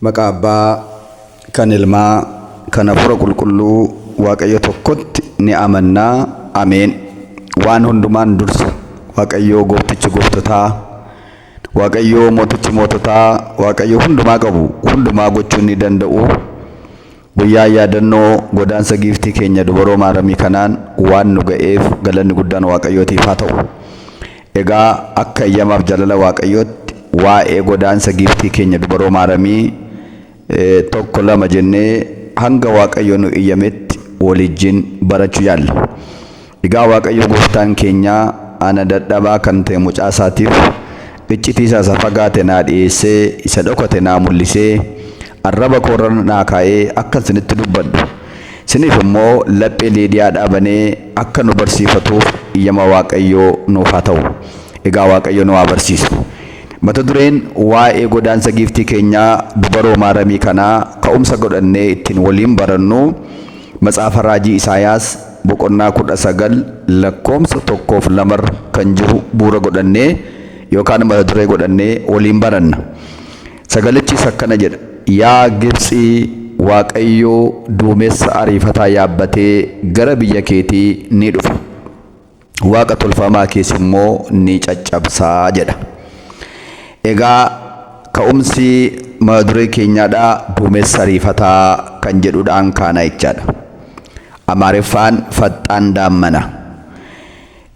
Maqaa Abbaa kan Ilmaa kan Hafuura Qulqulluu Waaqayyo tokkotti ni amannaa. Ameen. Waan hundumaan dursa Waaqayyo gooftichi gooftotaa, Waaqayyo mootichi moototaa, Waaqayyo hundumaa qabu, hundumaa gochuun ni danda'u. Guyyaa yaadannoo godaansa giiftii keenya dubaroo maaramii kanaan waan nu ga'eef galanni guddaan Waaqayyootiif haa ta'u. Egaa akka eeyyamaaf jaalala Waaqayyootti waa'ee godaansa giiftii keenya dubaroo maaramii tokko lama jennee hanga Waaqayyo nu eeyyametti walijjin barachuu yaalla. Egaa Waaqayyo gooftaan keenya ana dadhabaa kan ta'e mucaa isaatiif iccitii isaa fagaate naa dhiyeessee isa dhokate naa mul'isee arraba koorra naa kaa'ee akka isinitti dubbadhu, isiniif immoo laphee Liidiyaa dhaabanee akka nu barsiifatuuf eeyyama Waaqayyoo nuuf haa ta'u. Egaa Waaqayyo nu haa barsiisu. Mata dureen waa'ee godaansa giiftii keenyaa dubaroo maaramii kanaa ka'umsa godhannee ittiin waliin barannu Matsaafa Raajii Isaayaas boqonnaa 19 lakkoomsa 1-2 kan jiru bu'uura godhannee yookaan mata duree godhannee waliin baranna. Sagalichis akkana jedha: yaa Gibxii, Waaqayyoo duumessa ariifataa yaabbatee gara biyya keetii ni dhufa, Waaqa tolfamaa keessa immoo ni caccabsaa jedha. Egaa ka'umsi mata duree keenyaadhaa duumessa ariifataa kan jedhudhaan kaana jechaadha. Amaariffaan faxxaan daammana.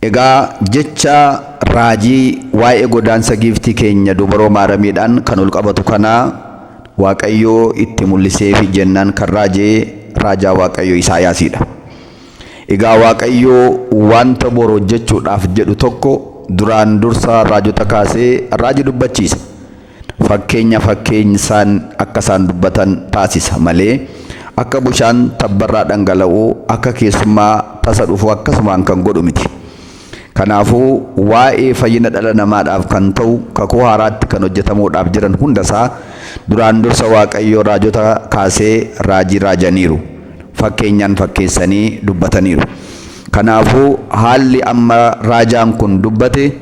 Egaa jecha raajii waa'ee godaansa giiftii keenya dubaroo maaramiidhaan kan ol qabatu kana Waaqayyoo itti mul'iseefi jennaan kan raajaa Waaqayyoo Isaayaasidha. Egaa Waaqayyoo wanta boru hojjechuudhaaf jedhu tokko duraan dursa raajota kaasee raajii dubbachiisa. Fakkeenya isaan akka isaan dubbatan taasisa malee akka bishaan tabbarraa dhangala'u akka keessummaa tasa dhufu akkasumaan kan godhu miti. Kanaafuu waa'ee fayyina dhala namaadhaaf kan ta'u kakuu haaraatti kan hojjetamuudhaaf jiran hundasaa duraan dursa Waaqayyoo raajota kaasee raajii raajaniiru, fakkeenyaan fakkeessanii dubbataniiru. Kanaafuu haalli amma raajaan kun dubbate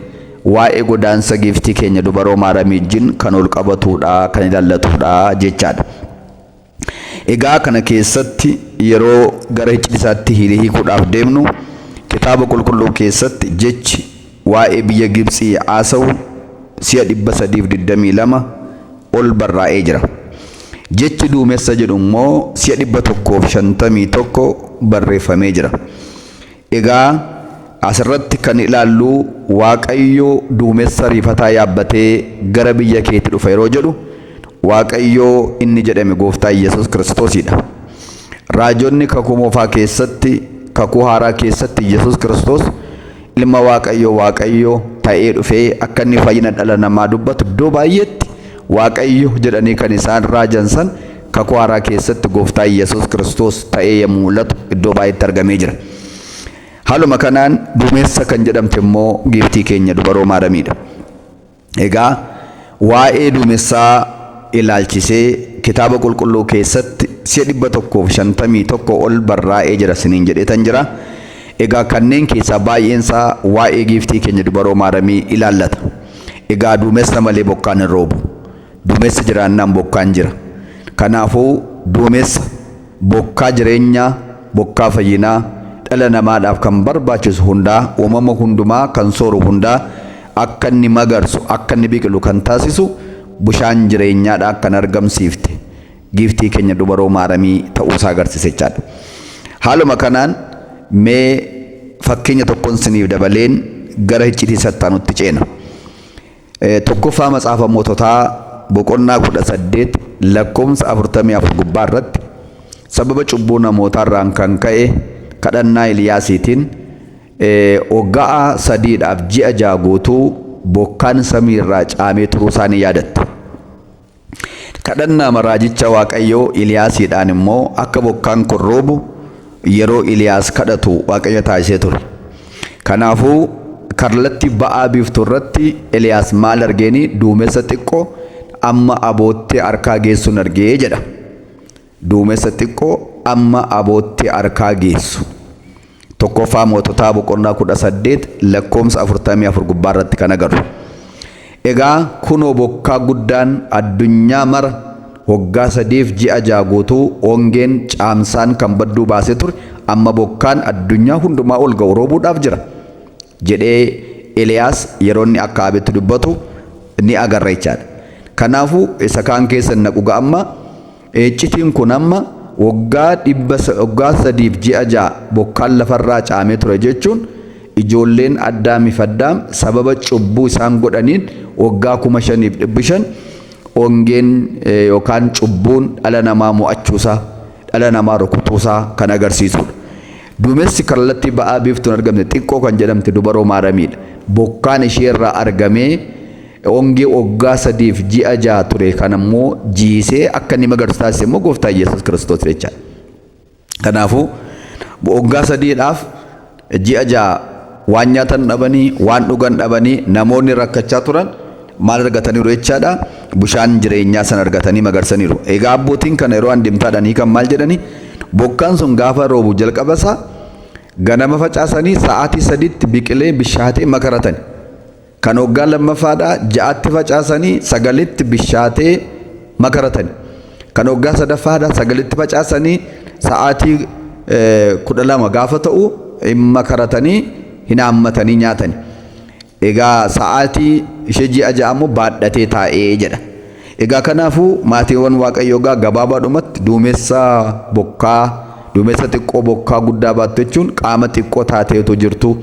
waa'ee godaansa giiftii keenya dubaroo maaramii wajjin kan ol qabatudha, kan ilaallatudha jechaadha. Egaa kana keessatti yeroo gara icciitisaatti hiikuudhaaf deemnu kitaaba qulqulluu keessatti jechi waa'ee biyya Gibxii haasa'u si'a 322 ol barraa'ee jira. Jechi duumessa jedhu immoo si'a 151 barreeffamee jira. Egaa asirratti kan ilaallu Waaqayyoo duumessa ariifataa yaabbatee gara biyya keetti dhufa yeroo jedhu Waaqayyoo inni jedhame gooftaa Yesuus Kiristoosidha. Raajonni kakuu moofaa keessatti, kakuu haaraa keessatti Yesuus Kiristoos ilma Waaqayyoo ta'ee dhufee akka inni fayyina dhala namaa dubbatu iddoo baay'eetti Waaqayyo jedhanii kan isaan raajan san kakuu haaraa keessatti gooftaa Yesuus Kiristoos ta'ee yommuu mul'atu iddoo baay'eetti argamee jira. Haaluma kanaan duumessa kan jedhamte immoo giiftii keenya dubaroo maaramiidha. Egaa waa'ee duumessaa ilaalchisee kitaaba qulqulluu keessatti si'a 151 ol barraa'ee jira isiniin jedheetan jira. Egaa kanneen keessaa baay'eensaa waa'ee giiftii keenya dubaroo maaramii ilaallata. Egaa duumessa malee bokkaan hin roobu, duumessa jiraannaan bokkaan jira. Kanaafuu duumessa bokkaa jireenyaa, bokkaa fayyinaa dhala namaadhaaf kan barbaachisu hundaa, uumama hundumaa kan sooru hundaa akka inni magarsu, akka inni biqilu kan taasisu bishaan jireenyaadhaa kan argamsiifte giiftii keenya dubaroo maaramii ta'uusaa agarsiisa jechaadha. Haaluma kanaan mee fakkeenya tokkoon isiniif dabaleen gara icciitii sattaanutti ceena. Tokkoffaa Matsaafa Moototaa boqonnaa 18 lakkoomsa 44 gubbaa irratti sababa cubbuu namootaarraan kan ka'e kadhannaa Eliyaasiitiin waggaa 3 ji'a 6 guutuu bokkaan samii irraa caamee turuu isaanii yaadatte. Kadhannaa raajicha Waaqayyoo Eliyaasiidhaan immoo akka bokkaan kun roobu yeroo Eliyaas kadhatu Waaqayyo taasisee ture. Kanaafuu karlatti ba'aa biiftuu irratti Eliyaas maal argeeni? Duumessa xiqqoo amma aboottee harkaa geessuun argee jedha. Duumessa xiqqoo amma aboottee harkaa geessu. Tokkoffaa Moototaa boqonnaa 18 lakkoomsa 44 gubbaa irratti kan agarru. Egaa kunoo bokkaa guddaan addunyaa mara waggaa sadiif ji'a ja'a guutuu ongeen caamsaan kan badduu baasee ture amma bokkaan addunyaa hundumaa ol ga'u roobuudhaaf jira jedhee Eliyaas yeroo inni Akaabitti dubbatu ni agarra jechaadha. Kanaafuu isa kaan keessa naqu amma iccitiin kun amma waggaa sadiif ji'a ja'a bokkaan lafarraa caamee ture jechuun ijoolleen Addaamiif Addaam sababa cubbuu isaan godhaniin waggaa 5,500 ongeen yookaan cubbuun dhala namaa mo'achuusaa dhala namaa rukutuusaa kan agarsiisudha. Duumessi kallattii ba'aa biiftuun argamte xiqqoo kan jedhamte dubaroo Maaramiidha. Bokkaan isheerraa argamee ongee waggaa sadiif ji'a ja'a ture kan ammoo jiisee akka inni magarsu taasise immoo gooftaa Yesuus Kiristoos jechaadha. Kanaafuu waggaa sadiidhaaf ji'a ja'a waan nyaatan dhabanii waan dhugan dhabanii namoonni rakkachaa turan maal argataniiru jechaadha. Bishaan jireenyaa san argatanii magarsaniiru. Egaa abbootiin kana yeroo andimtaadhanii kan maal jedhanii bokkaan sun gaafa roobu jalqabasaa ganama facaasanii sa'aatii 3tti biqilee bishaatee makaratan. Kan waggaa lammaffaadhaa ja'atti facaasanii 9tti bishaatee makaratan. Kan waggaa sadaffaadhaa 9tti facaasanii sa'aatii 12 gaafa ta'u makaratanii hin haammatanii nyaatani. Egaa sa'aatii ishee ji'a ja'a immoo baadhatee taa'ee jedha. Egaa kanaafuu maatiiwwan Waaqayyoo gabaabaadhumatti duumessa xiqqoo bokkaa guddaa baattu jechuun qaama xiqqoo taateetu jirtu.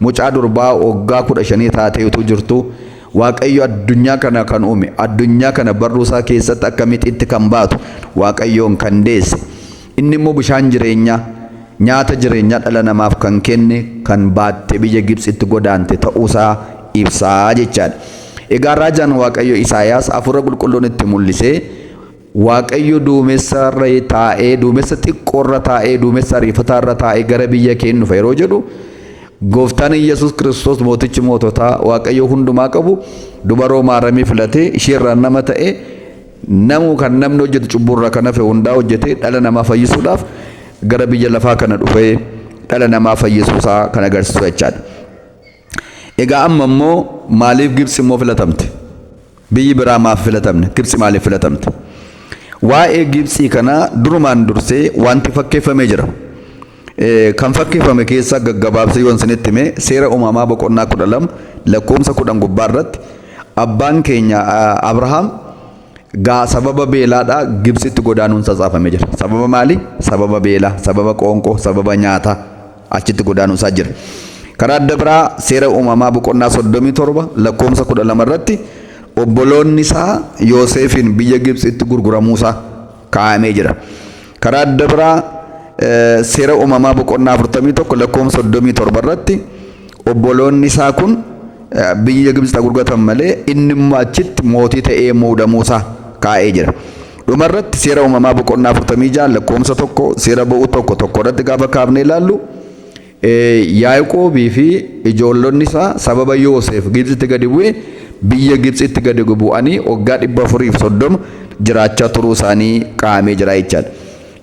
Mucaa durbaa waggaa 15 taateetu jirtu. Waaqayyo addunyaa kana kan uume, addunyaa kana barruusaa keessatti akkamitti kan baatu Waaqayyoon kan deesse. Inni immoo bishaan jireenyaa, nyaata jireenyaa dhala namaaf kan kenne, kan baatte biyya Gibxitti godaante ta'uusaa ibsaa jechaadha. Egaa raajaan Waaqayyo Isaayaas hafuura qulqulluun itti mul'isee Waaqayyo duumessarra taa'ee, duumessa xiqqoorra taa'ee, duumessa ariifataa taa'ee gara biyya kee dhufa yeroo jedhu Gooftaan Yesuus Kiristoos mootichi moototaa Waaqayyo hundumaa qabu dubaroo Maaramii filatee isheerraa nama ta'e kan namni hojjetu cubburraa kan hafe hundaa hojjetee dhala namaa fayyisuudhaaf gara biyya lafaa kana dhufee dhala namaa fayyisuusaa kan agarsiisu jechaadha. Egaa amma immoo maaliif Gibxi immoo filatamte? Biyyi biraa maaf filatamne? Gibxi maaliif filatamte? Waa'ee Gibxii kana durumaan dursee wanti fakkeeffamee jira. Kan fakkeeffame keessaa gaggabaabsee yoon isinitti hime seera uumamaa boqonnaa 12 lakkoomsa 10 gubbaa irratti abbaan keenya Abrahaam sababa beelaadhaa Gibxitti godaanuun caafamee jira. Sababa maali? Sababa beelaa, sababa qoonqoo, sababa nyaataa achitti godaanuusaa jira. Karaa adda biraa seera uumamaa boqonnaa 37 lakkoomsa 12 irratti obboloonni isaa Yoosefiin biyya Gibxitti gurguramuusaa kaa'amee jira. Karaa adda biraa seera uumamaa boqonnaa 41 lakkoomsa 37 irratti obboloonni isaa kun biyya Gibxitti gurguratan malee inni immoo achitti mootii ta'ee muudamuusaa kaa'ee jira. Dhumarratti seera uumamaa boqonnaa 46 lakkoomsa 1 seera bo'uu 1 irratti gaafa kaafnee ilaallu Yaaqoobii fi ijoollonni isaa sababa Yoosef Gibxitti gadi bu'ee biyya Gibxitti gadi bu'anii waggaa 430 jiraachaa turuu isaanii kaa'amee jira jechaadha.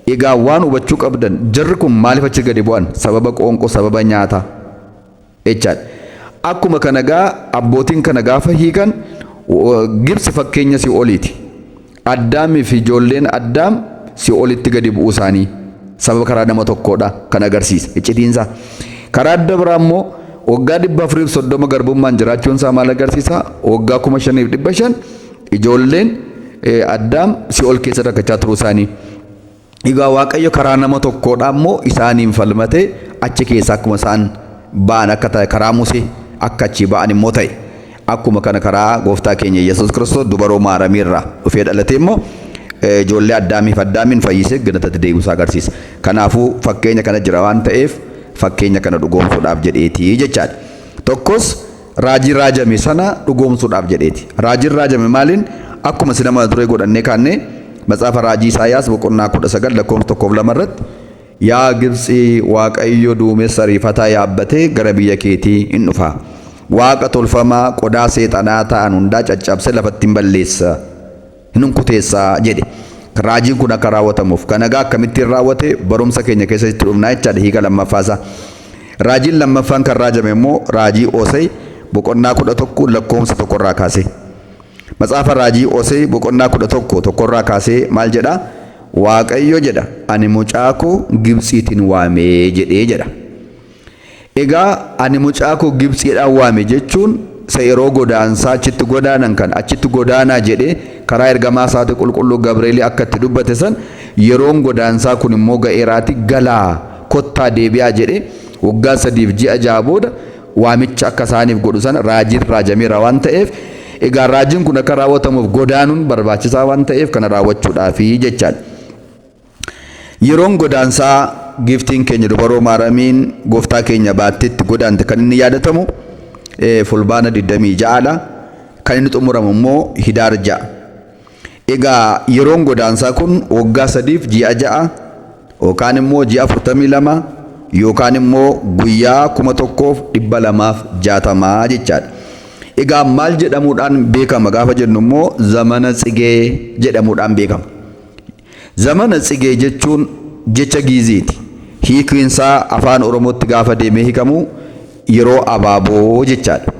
Egaa waan hubachuu qabdan jarri kun maaliif achi gadi bu'an? Sababa qoonqoo, sababa nyaataa jechaadha. Akkuma kana abbootiin kana gaafa hiikan Gibxi fakkeenya Si'ooliiti. Addaamii fi ijoolleen Addaam Si'oolitti gadi bu'uu isaanii sababa karaa nama tokkodha kan agarsiisa iccitiinsa. Karaa adda biraa immoo waggaa 430 garbummaan jiraachuun isaa maal agarsiisa? Waggaa 5,500 ijoolleen Addaam Si'ool keessa rakkachaa turuu isaanii. Egaa Waaqayyo karaa nama tokkodha immoo isaaniin falmatee achi keessa akkuma isaan ba'an akka ta'e karaa Musee akka achi ba'an immoo ta'e. Akkuma kana karaa gooftaa keenya Yesuus Kiristoos dubaroo Maaramiirraa dhufee dhalatee immoo ijoollee Addaamiif Addaamiin fayyisee ganatatti deebisaa agarsiisa. Kanaafuu fakkeenya kana jira waan ta'eef fakkeenya kana dhugoomsuudhaaf jedheeti jechaadha. Tokkos raajii raajame sana dhugoomsuudhaaf jedheeti. Raajiin raajame maaliin? Akkuma sinama duree godhannee kaannee Matsaafa raajii Isaayaas boqonnaa 19 lakkoofsa 1-2 irratti yaa Gibxi Waaqayyo duumessa ariifataa yaabbatee gara biyya keetii in dhufa. Waaqa tolfamaa qodaa seexanaa ta'an hundaa caccabsee lafatti hin balleessa. Hin kuteessaa jedhe. Raajiin kun akka raawwatamuuf kan egaa akkamittiin raawwate barumsa keenya keessatti dhufnaa jechaadha hiika lammaffaasaa. Raajiin lammaffaan kan raajame immoo raajii Hoosee boqonnaa 11 lakkoofsa 1 irraa kaase. Matsaafa raajii Osee boqonnaa 11 tokkorraa kaasee maal jedha? Waaqayyo jedha ani mucaa koo Gibxiitiin waamee jedhee jedha. Egaa ani mucaa koo Gibxiidhaan waame jechuun yeroo godaansaa achitti godaanan kan achitti godaanaa jedhee karaa ergamaa isaati qulqulluu Gabri'eel akka itti dubbate san yeroon godaansaa kun immoo ga'eeraati galaa kottaa deebi'aa jedhee waggaa 3 fi ji'a 6 booda waamicha akka isaaniif godhu san raajiin raajameera waan ta'eef egaa raajiin kun akka raawwatamuuf godaanuun barbaachisaa waan ta'eef kana raawwachuudhaafi jechaadha. Yeroon godaansaa giftiin keenya dubaroo Maaramiin gooftaa keenya baatteetti godaante kan inni yaadatamu fulbaana 26dha. Kan inni xumuramu immoo Hidaar 6. Egaa yeroon godaansaa kun waggaa 3 fi ji'a 6 yookaan immoo ji'a 42 yookaan immoo guyyaa 1260 jechaadha. Egaa maal jedhamuudhaan beekama gaafa jennu immoo zamana tsigee jedhamuudhaan beekama. Zamana tsigee jechuun jecha giiziiti. Hiikiinsaa afaan Oromootti gaafa deemee hiikamu yeroo abaaboo jechaadha.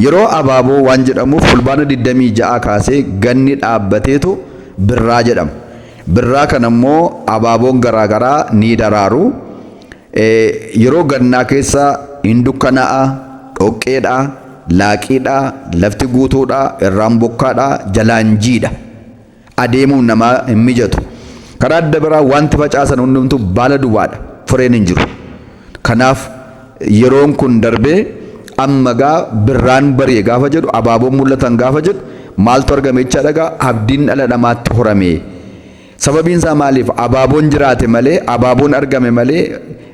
Yeroo abaaboo waan jedhamuuf fulbaana 26 kaasee ganni dhaabbateetu birraa jedhama. Birraa kana immoo abaaboon garaagaraa ni daraaru. Yeroo gannaa keessa hin dukkanaa'a, dhoqqeedha, laaqiidha, lafti guutuudha, irraan bokkaadha, jalaan jiidha. Adeemuun namaa hin mijatu. Karaa adda biraa wanti facaasan hundumtuu baala duwwaadha. Fureen hin jiru. Kanaaf yeroon kun darbee amma gaa birraan bari'e gaafa jedhu abaaboon mul'atan gaafa jedhu maaltu argame jechaadha gaa abdiin dhala namaatti horame. Sababiin isaa maaliif? Abaaboon jiraate malee, abaaboon argame malee,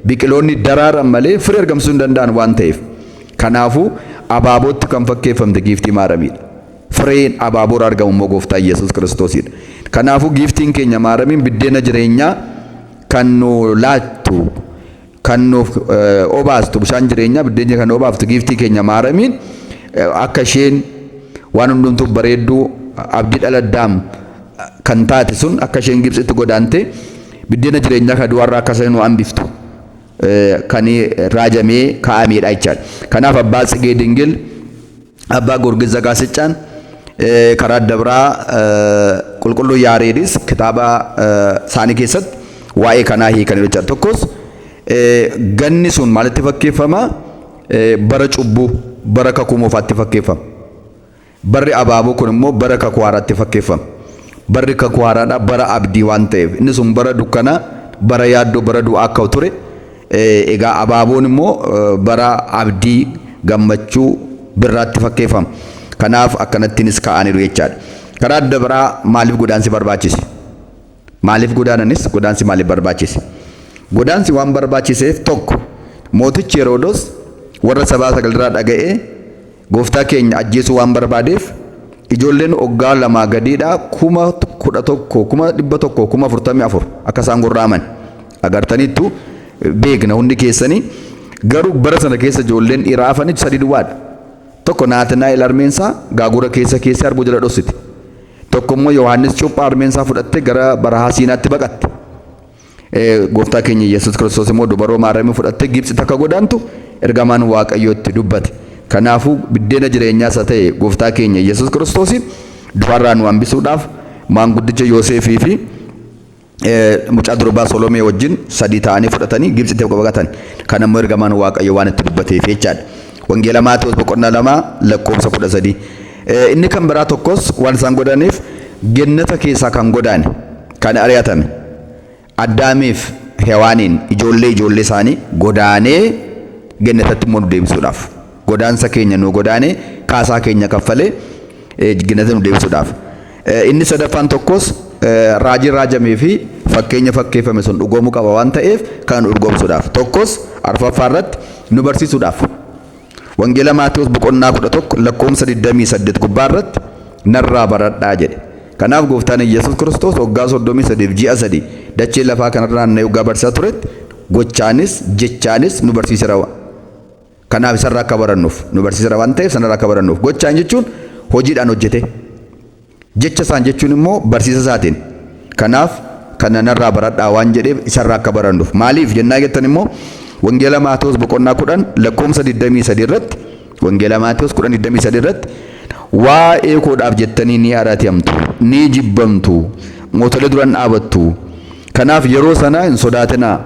biqiloonni daraaran malee firii argamsuu hin danda'an waan ta'eef. Kanaafuu abaabootti kan fakkeeffamte giiftii Maaramiidha. Fireen abaaboon argamu immoo gooftaa Yesuus Kiristoosidha. Kanaafuu giiftiin keenya Maaramiin biddeena jireenyaa kan nu laattu, kan nuuf obaastu bishaan jireenyaa biddeena kan obaaftu giiftii keenya Maaramiin akka isheen waan hundumtuu bareedduu abdii dhala Addaam kan taate sun akka isheen Gibxitti godaante biddeena jireenyaa kan du'arraa akka isheen nu hambiftu kan raajamee kaa'ameedha jechaadha. Kanaaf abbaa Tsigee Dingil, abbaa Gorgis Zagaasiccaan karaa adda biraa qulqulluu Yaareedis kitaaba isaanii keessatti waa'ee kanaa hiikanii jechaadha. Tokkos ganni sun maalitti fakkeeffama? Bara cubbuu, bara kakuu moofaatti fakkeeffama. Barri abaaboo kun immoo bara kakuu haaraatti fakkeeffama. Barri kakuu haaraadha bara abdii waan ta'eef inni sun bara dukkanaa, bara yaaddoo, bara du'aa akka ture. Egaa abaaboon immoo bara abdii, gammachuu, birraatti fakkeeffama. Kanaaf akkanattiinis kaa'aniiru jechaadha. Karaa adda biraa maaliif godaansi barbaachise? Maaliif godaananis godaansi maaliif barbaachise? Godaansi waan barbaachiseef tokko mootichi Heroodis warra sabaa sagalirraa dhaga'ee gooftaa keenya ajjeesuu waan barbaadeef ijoolleen waggaa 2 gadiidha 11,000 1,144 akka isaan gorra'aman agartaniittu beekna hundi keessanii. Garuu bara sana keessa ijoolleen dhiiraa hafanii 3 duwwaadha. Tokko Naatnaa'el Armeensaa gaagura keessa harbuu jala dhoksite. Tokko immoo Yohaannis Cuuphaa Armeensaa fudhattee gara barahaa Siinaatti baqatte. Gooftaa keenya Yesuus Kiristoos immoo dubaroo Maaramii fudhattee Gibxitti akka godaantu ergamaan Waaqayyootti dubbate. Kanaafuu biddeena jireenyaa isa ta'e gooftaa keenya Yesuus Kiristoos dubarraa nu hambisuudhaaf maanguddicha Yoosefii fi mucaa durbaa Solomee wajjin 3 ta'anii fudhatanii Gibxitti baqatan. Kana immoo ergamaan Waaqayyoo waan itti dubbateef jechaadha. Wangeela Maatewos boqonnaa 2 lakkoofsa 13. Inni kan biraa tokkos waan isaan godhaniif gennata keessaa kan godaane kan ari'atame Addaamiif Hewaaniin ijoollee isaanii godaanee gennatatti immoo nu deebisuudhaaf. Godaansa keenya nu godaanee kaasaa keenya kaffalee gennata nu deebisuudhaaf. Inni sadaffaan tokkos raajii raajamee fi fakkeenya fakkeeffame sun dhugoomuu qaba waan ta'eef kan dhugoomsuudhaaf. Tokkos arfaffaa irratti nu barsiisuudhaaf. Wangeela Maatewos boqonnaa 11 lakkoofsa 28 gubbaa irratti narraa baradhaa jedhe. Kanaaf gooftaan Yesuus Kiristoos waggaa 33 ji'a 3 dachee lafaa kanarraa na waggaa barsiisaa turetti gochaanis jechaanis nu barsiiseera. Kanaaf isarraa akka barannuuf nu barsiiseera waan ta'eef sanarraa akka barannuuf. Gochaan jechuun hojiidhaan hojjete. Jecha isaan jechuun immoo barsiisa isaatiin. Kanaaf kana narraa baradhaa waan jedheef isarraa akka barannuuf. Maaliif jennaa jettan immoo Wangeela Maatewos boqonnaa 10 lakkoofsa 23 irratti Wangeela Maatewos 10:23 irratti waa'ee koodhaaf jettanii ni araatiamtu, ni jibbamtu, mootolee duraan dhaabattu. Kanaaf yeroo sana hin sodaatinaa,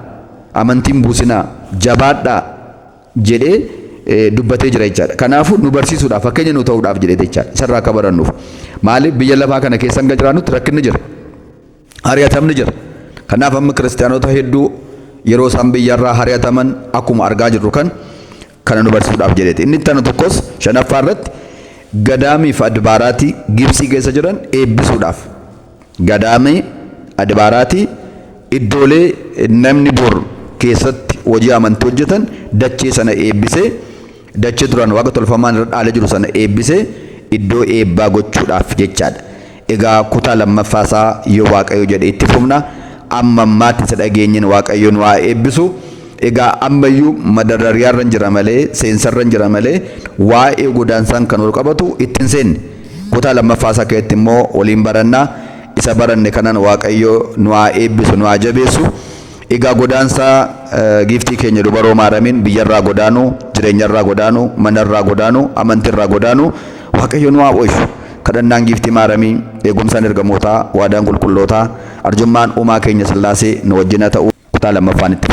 amantiin buusinaa, jabaadhaa jedhee dubbatee jira jechaadha. Kanaafuu nu barsiisuudhaaf fakkeenya nu ta'uudhaaf jedhee jechaadha. Isarraa akka barannuuf. Maaliif biyya lafaa kana keessa hanga jiraannutti rakkinni jira. Ari'atamni jira. Kanaaf amma kiristaanota hedduu yeroo isaan biyyarraa ari'ataman akkuma argaa jirru kana nu barsiisuudhaaf jedheeti. Inni itti aanu tokkos shanaffaa irratti gadaamii fi adbaaraatii Gibsii keessa jiran eebbisuudhaaf. Gadaamii adbaaraatii iddoolee namni bor keessatti hojii amantii hojjetan dachee sana eebbisee, dachee duraan waaqa tolfamaan irra dhaalee jiru sana eebbisee iddoo eebbaa gochuudhaaf jechaadha. Egaa kutaa lammaffaasaa yoo Waaqayyo jedhe itti fufna. Amma ammaatti isa dhageenyeen Waaqayyo nu haa eebbisu. Egaa ammayyuu madarrariyaarra hin jira malee, seensarra hin jira malee waa'ee godaansaan kan wal qabatu ittiin seenne. Kutaa lammaffaasaa keessatti immoo waliin barannaa. Isa baranne kanaan Waaqayyo nu haa eebbisu, nu haa jabeessu. Egaa godaansaa giiftii keenya dubaroo maaramiin biyyarraa godaanuu, jireenyarraa godaanuu, manarraa godaanuu, amantiirraa godaanuu Waaqayyo nu haa oolchu. Kadhannaan giiftii maaramii, eegumsaan ergamootaa, waadaan qulqullootaa, arjummaan uumaa keenya Sillaasee nu wajjin haa ta'u. Kutaa lammaffaan itti